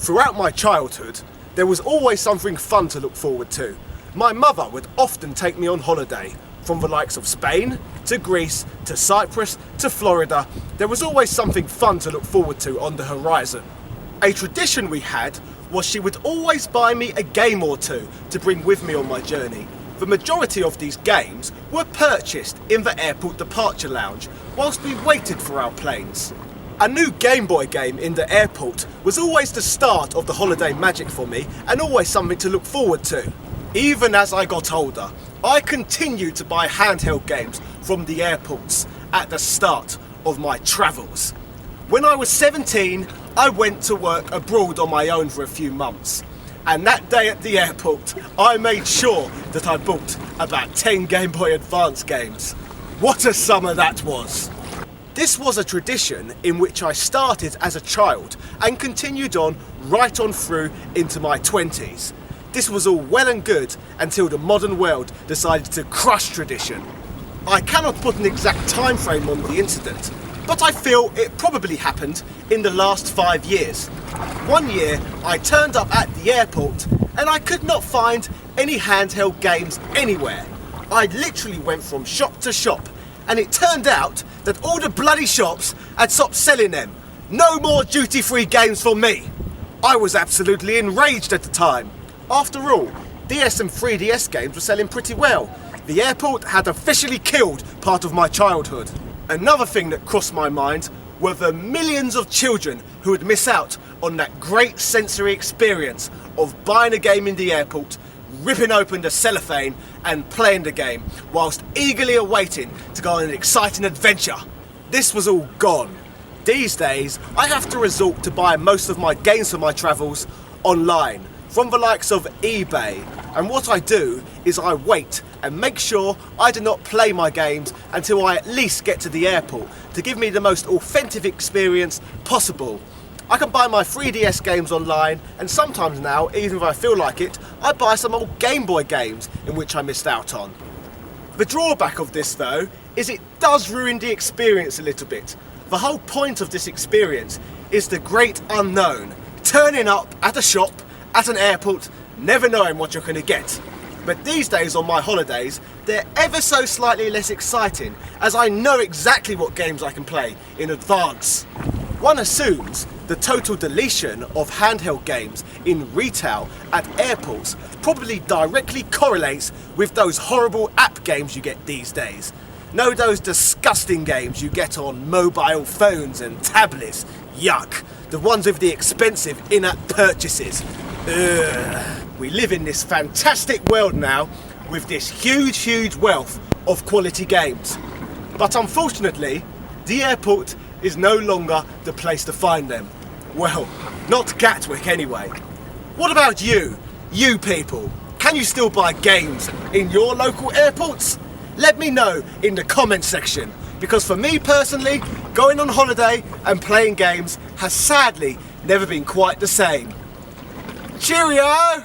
Throughout my childhood, there was always something fun to look forward to. My mother would often take me on holiday, from the likes of Spain, to Greece, to Cyprus, to Florida. There was always something fun to look forward to on the horizon. A tradition we had was she would always buy me a game or two to bring with me on my journey. The majority of these games were purchased in the airport departure lounge whilst we waited for our planes. A new Gameboy game in the airport was always the start of the holiday magic for me and always something to look forward to. Even as I got older, I continued to buy handheld games from the airports at the start of my travels. When I was 17, I went to work abroad on my own for a few months. And that day at the airport, I made sure that I booked about 10 Game Boy Advance games. What a summer that was! This was a tradition in which I started as a child and continued on right on through into my 20s. This was all well and good until the modern world decided to crush tradition. I cannot put an exact time frame on the incident, but I feel it probably happened in the last 5 years. One year I turned up at the airport and I could not find any handheld games anywhere. I literally went from shop to shop, and it turned out that all the bloody shops had stopped selling them. No more duty-free games for me. I was absolutely enraged at the time. After all, DS and 3DS games were selling pretty well. The airport had officially killed part of my childhood. Another thing that crossed my mind were the millions of children who would miss out on that great sensory experience of buying a game in the airport, ripping open the cellophane and playing the game whilst eagerly awaiting to go on an exciting adventure. This was all gone. These days, I have to resort to buy most of my games for my travels online from the likes of eBay, and what I do is I wait and make sure I do not play my games until I at least get to the airport to give me the most authentic experience possible. I can buy my 3DS games online, and sometimes now, even if I feel like it, I buy some old Game Boy games in which I missed out on. The drawback of this though is it does ruin the experience a little bit. The whole point of this experience is the great unknown, turning up at a shop, at an airport, never knowing what you're going to get. But these days on my holidays, they're ever so slightly less exciting, as I know exactly what games I can play in advance. One assumes the total deletion of handheld games in retail at airports probably directly correlates with those horrible app games you get these days. Know those disgusting games you get on mobile phones and tablets? Yuck! The ones with the expensive in-app purchases. Ugh. We live in this fantastic world now with this huge wealth of quality games. But unfortunately, the airport is no longer the place to find them. Well, not Gatwick anyway. What about you people? Can you still buy games in your local airports? Let me know in the comment section, because for me personally, going on holiday and playing games has sadly never been quite the same. Cheerio!